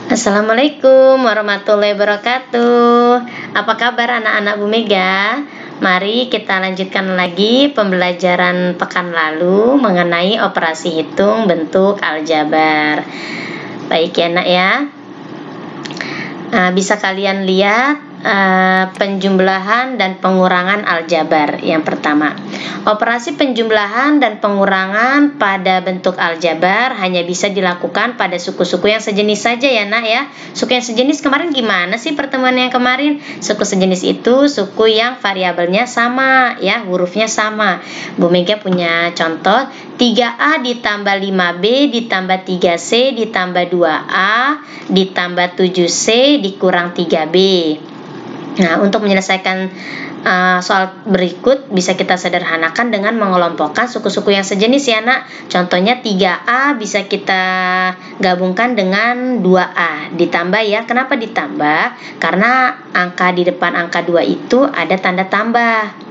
Assalamualaikum warahmatullahi wabarakatuh. Apa kabar anak-anak Bu Mega? Mari kita lanjutkan lagi pembelajaran pekan lalu mengenai operasi hitung bentuk aljabar. Baik ya nak ya. Bisa kalian lihat penjumlahan dan pengurangan aljabar. Yang pertama, operasi penjumlahan dan pengurangan pada bentuk aljabar hanya bisa dilakukan pada suku-suku yang sejenis saja ya nak ya. Suku yang sejenis kemarin gimana sih pertemuan yang kemarin? Suku sejenis itu suku yang variabelnya sama ya, hurufnya sama. Bu Mega punya contoh 3A ditambah 5B ditambah 3C ditambah 2A ditambah 7C dikurang 3B. Nah, untuk menyelesaikan soal berikut bisa kita sederhanakan dengan mengelompokkan suku-suku yang sejenis ya nak. Contohnya 3A bisa kita gabungkan dengan 2A ditambah ya. Kenapa ditambah? Karena angka di depan angka 2 itu ada tanda tambah.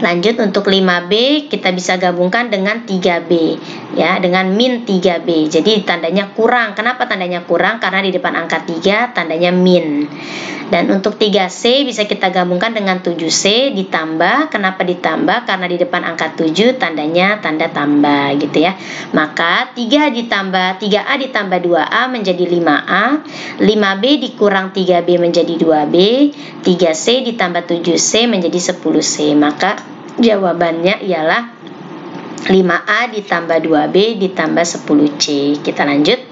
Lanjut untuk 5B kita bisa gabungkan dengan 3B ya, dengan min 3B. Jadi tandanya kurang. Kenapa tandanya kurang? Karena di depan angka 3 tandanya min. Dan untuk 3C bisa kita gabungkan dengan 7C ditambah. Kenapa ditambah? Karena di depan angka 7 tandanya tanda tambah gitu ya. Maka 3A ditambah 2A menjadi 5A, 5B dikurang 3B menjadi 2B, 3C ditambah 7C menjadi 10C. Maka jawabannya ialah 5A ditambah 2B ditambah 10C. Kita lanjut.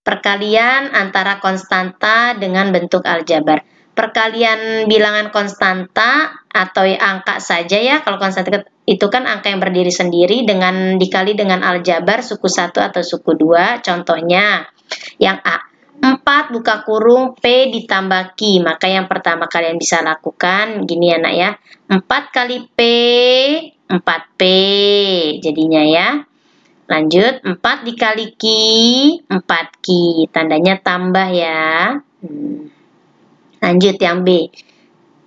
Perkalian antara konstanta dengan bentuk aljabar. Perkalian bilangan konstanta atau angka saja ya. Kalau konstanta itu kan angka yang berdiri sendiri dengan dikali dengan aljabar suku 1 atau suku 2. Contohnya yang A, 4 buka kurung P ditambah Q. Maka yang pertama kalian bisa lakukan gini ya nak ya. 4 kali P 4P jadinya ya. Lanjut, 4 dikali Q, 4Q. Tandanya tambah ya. Lanjut yang B.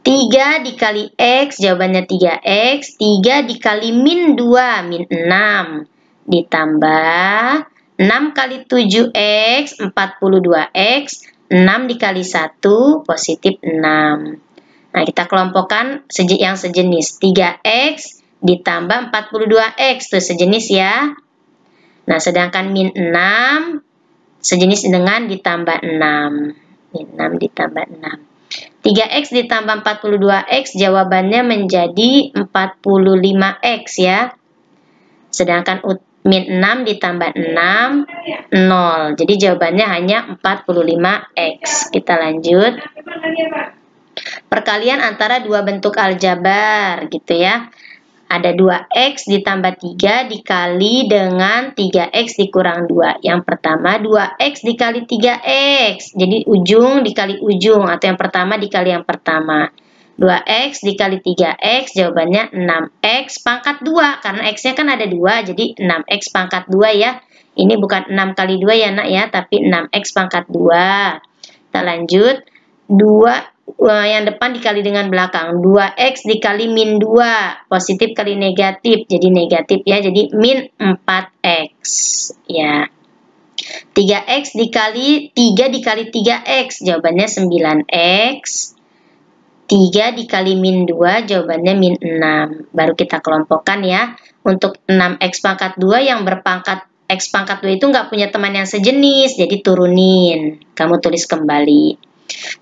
3 dikali X, jawabannya 3X. 3 dikali min 2, min 6. Ditambah 6 kali 7X, 42X. 6 dikali 1, positif 6. Nah, kita kelompokkan yang sejenis. 3X ditambah 42X, itu sejenis ya. Nah, sedangkan min 6 sejenis dengan ditambah 6. Min 6 ditambah 6. 3X ditambah 42X jawabannya menjadi 45X ya. Sedangkan min 6 ditambah 6, 0. Jadi jawabannya hanya 45X. Kita lanjut. Perkalian antara dua bentuk aljabar gitu ya. Ada 2X ditambah 3 dikali dengan 3X dikurang 2. Yang pertama 2X dikali 3X. Jadi ujung dikali ujung atau yang pertama dikali yang pertama. 2X dikali 3X jawabannya 6X pangkat 2. Karena X-nya kan ada 2 jadi 6X pangkat 2 ya. Ini bukan 6 kali 2 ya nak ya, tapi 6X pangkat 2. Kita lanjut. 2 yang depan dikali dengan belakang. 2X dikali min 2. Positif kali negatif. Jadi negatif ya. Jadi min 4X. Ya. 3X dikali 3 dikali 3X. Jawabannya 9X. 3 dikali min 2. Jawabannya min 6. Baru kita kelompokkan ya. Untuk 6X pangkat 2 yang berpangkat X pangkat 2 itu nggak punya teman yang sejenis. Jadi turunin. Kamu tulis kembali.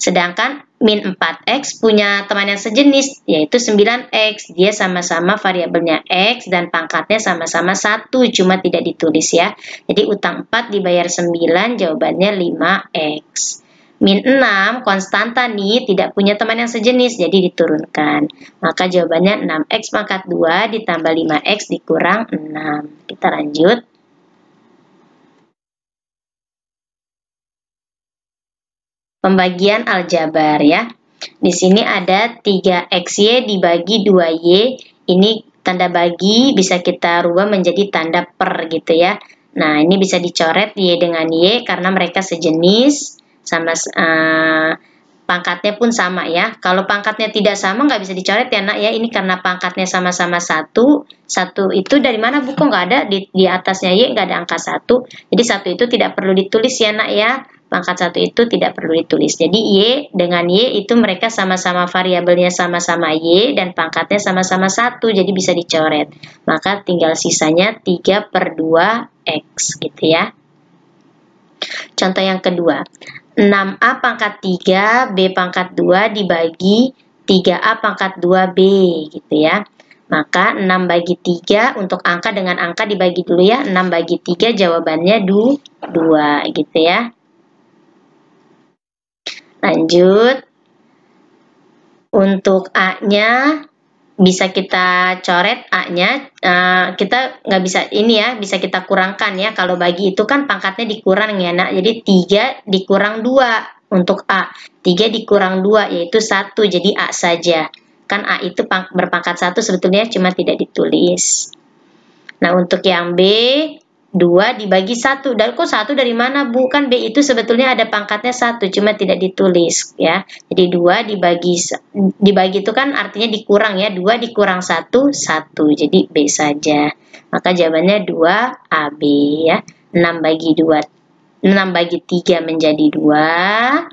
Sedangkan min 4X punya teman yang sejenis, yaitu 9X. Dia sama-sama variabelnya X dan pangkatnya sama-sama 1, cuma tidak ditulis ya. Jadi utang 4 dibayar 9, jawabannya 5X. Min 6, konstanta nih, tidak punya teman yang sejenis, jadi diturunkan. Maka jawabannya 6X pangkat 2 ditambah 5X dikurang 6. Kita lanjut. Pembagian aljabar ya. Di sini ada 3XY dibagi 2Y. Ini tanda bagi bisa kita rubah menjadi tanda per gitu ya. Nah, ini bisa dicoret Y dengan Y karena mereka sejenis sama pangkatnya pun sama ya. Kalau pangkatnya tidak sama nggak bisa dicoret ya nak ya. Ini karena pangkatnya sama-sama 1. 1 itu dari mana Bu? Kok nggak ada di atasnya Y nggak ada angka 1. Jadi 1 itu tidak perlu ditulis ya nak ya. Pangkat 1 itu tidak perlu ditulis. Jadi Y dengan Y itu mereka sama-sama variabelnya sama-sama Y dan pangkatnya sama-sama 1. Jadi bisa dicoret. Maka tinggal sisanya 3/2X gitu ya. Contoh yang kedua. 6A pangkat 3 B pangkat 2 dibagi 3A pangkat 2B gitu ya. Maka 6 bagi 3 untuk angka dengan angka dibagi dulu ya. 6 bagi 3 jawabannya 2 gitu ya. Lanjut. Untuk A-nya bisa kita coret A-nya, kita nggak bisa ini ya, bisa kita kurangkan ya. Kalau bagi itu kan pangkatnya dikurang ya nak, jadi 3 dikurang 2 untuk A. 3 dikurang 2 yaitu 1, jadi A saja. Kan A itu berpangkat 1 sebetulnya cuma tidak ditulis. Nah untuk yang B, 2 dibagi 1. Dan kok 1 dari mana Bu? Kan B itu sebetulnya ada pangkatnya 1, cuma tidak ditulis ya. Jadi 2 dibagi itu kan artinya dikurang ya. 2 dikurang 1, 1. Jadi B saja. Maka jawabannya 2 AB ya. 6 bagi 2, 6 bagi 3 menjadi 2.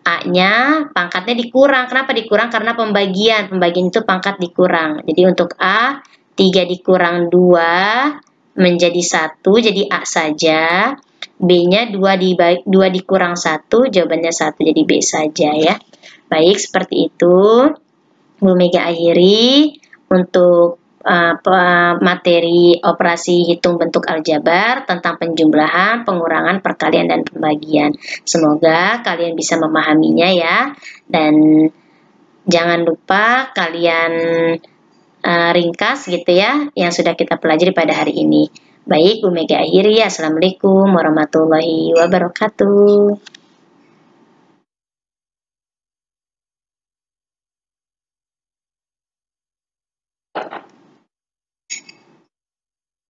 A-nya pangkatnya dikurang. Kenapa dikurang? Karena pembagian. Pembagian itu pangkat dikurang. Jadi untuk A, 3 dikurang 2 menjadi 1, jadi A saja. B-nya 2 dikurang 1, jawabannya 1, jadi B saja ya. Baik, seperti itu. Bu Mega akhiri untuk materi operasi hitung bentuk aljabar tentang penjumlahan, pengurangan, perkalian, dan pembagian. Semoga kalian bisa memahaminya ya. Dan jangan lupa kalian ringkas gitu ya yang sudah kita pelajari pada hari ini. Baik, Bu Mega akhiri. Assalamualaikum warahmatullahi wabarakatuh.